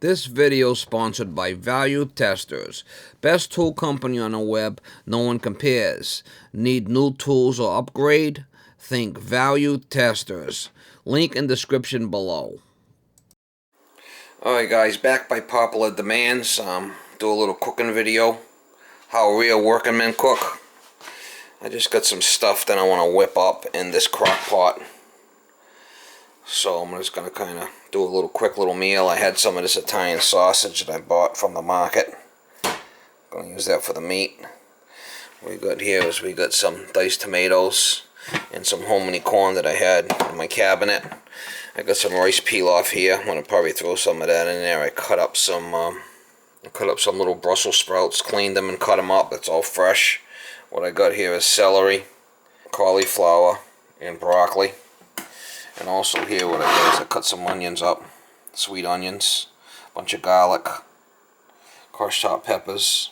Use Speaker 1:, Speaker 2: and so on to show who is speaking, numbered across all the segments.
Speaker 1: This video is sponsored by Value Testers. Best tool company on the web, no one compares. Need new tools or upgrade? Think Value Testers. Link in description below. Alright guys, back by popular demands. Do a little cooking video. How real working men cook. I just got some stuff that I want to whip up in this crock pot. So I'm just going to kind of do a little quick little meal. I had some of this Italian sausage that I bought from the market. Going to use that for the meat. What we got here is we got some diced tomatoes and some hominy corn that I had in my cabinet. I got some rice pilaf here. I'm going to probably throw some of that in there. I cut up some little Brussels sprouts, cleaned them and cut them up. It's all fresh. What I got here is celery, cauliflower, and broccoli. And also here what I did is I cut some onions up, sweet onions, a bunch of garlic, crushed hot peppers.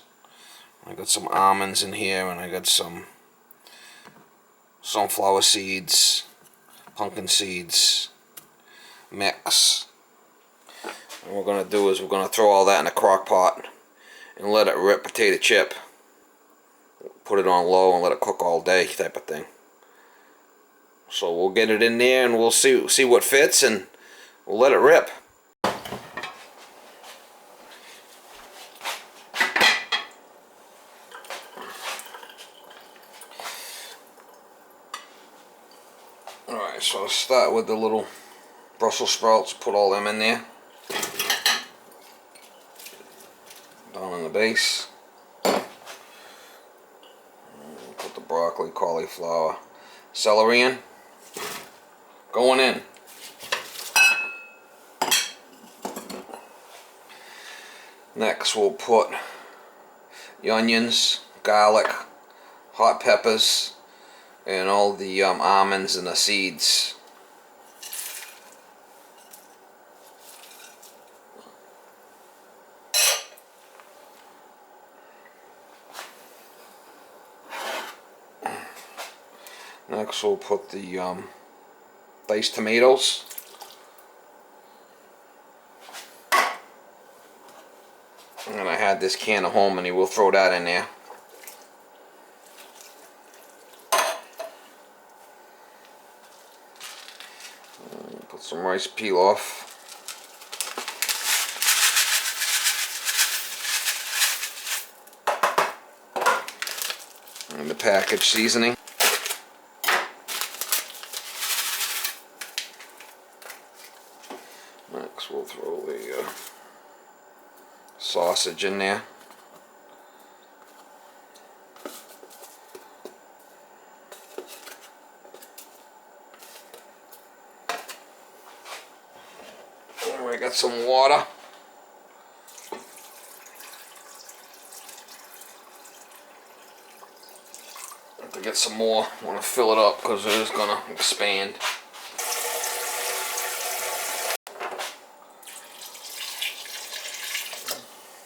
Speaker 1: I got some almonds in here, and I got some sunflower seeds, pumpkin seeds, mix. And what we're going to do is we're going to throw all that in a crock pot and let it rip potato chip. Put it on low and let it cook all day type of thing. So we'll get it in there and we'll see what fits, and we'll let it rip. Alright, so I'll start with the little Brussels sprouts, put all them in there. Down in the base. Put the broccoli, cauliflower, celery in. Going in. Next we'll put the onions, garlic, hot peppers, and all the almonds and the seeds. Next we'll put the diced tomatoes. And I had this can of hominy, we'll throw that in there. Put some rice pilaf. And the packaged seasoning. Next we'll throw the sausage in there. And we got some water. Have to get some more. I want to fill it up because it is going to expand.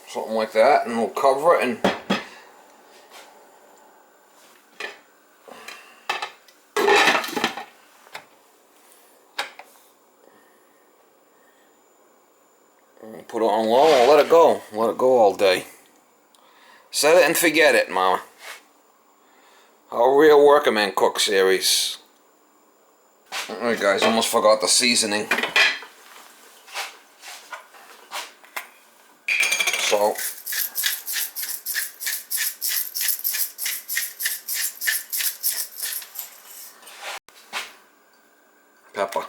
Speaker 1: Something like that, and we'll cover it and put it on low and let it go. Let it go all day. Set it and forget it, Mama. How Real Working Man Cook series. Alright guys, almost forgot the seasoning. Salt. Pepper.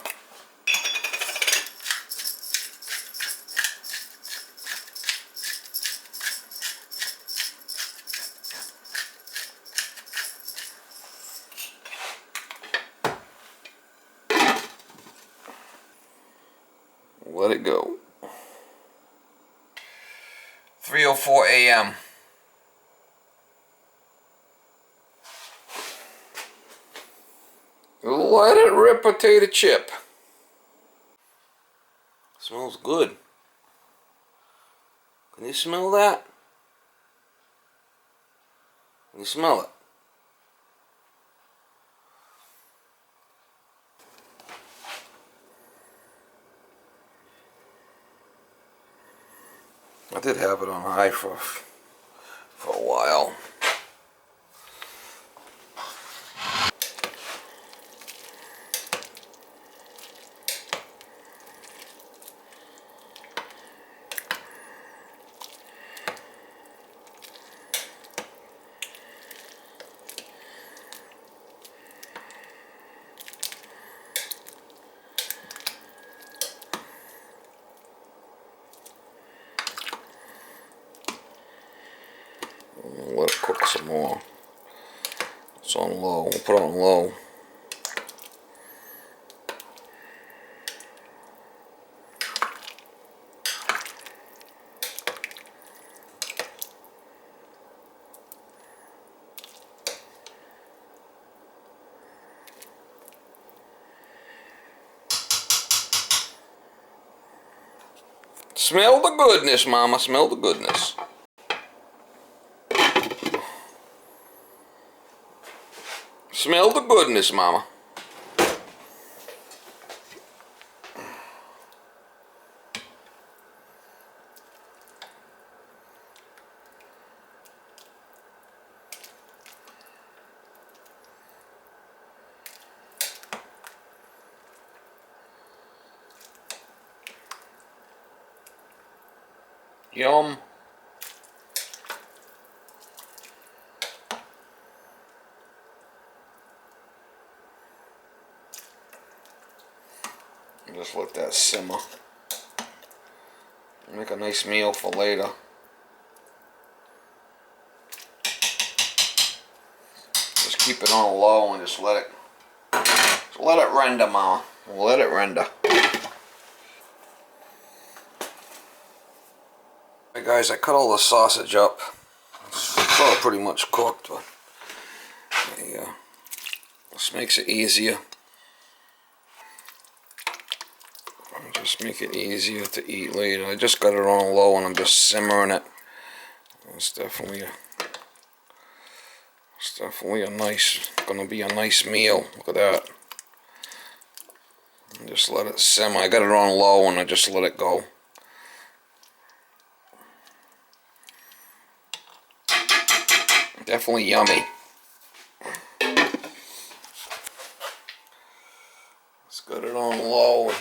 Speaker 1: Let it go. 3:04 a.m. Let it rip potato chip. Smells good. Can you smell that? Can you smell it? I did have it on high for a while. Let it cook some more. It's on low. We'll put it on low. Smell the goodness, Mama. Smell the goodness. Smell the goodness, Mama. Yum. Just let that simmer. Make a nice meal for later. Just keep it on low and just let it render, Mama. Let it render. Hey guys, I cut all the sausage up. It's all pretty much cooked, but yeah, this makes it easier. Just make it easier to eat later. I just got it on low and I'm just simmering it. It's definitely a nice, gonna be a nice meal. Look at that. And just let it simmer. I got it on low and I just let it go. Definitely yummy. Just got it on low.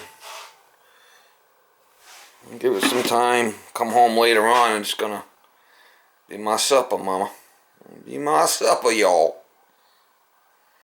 Speaker 1: Give it some time. Come home later on and it's gonna be my supper, Mama. Be my supper, y'all.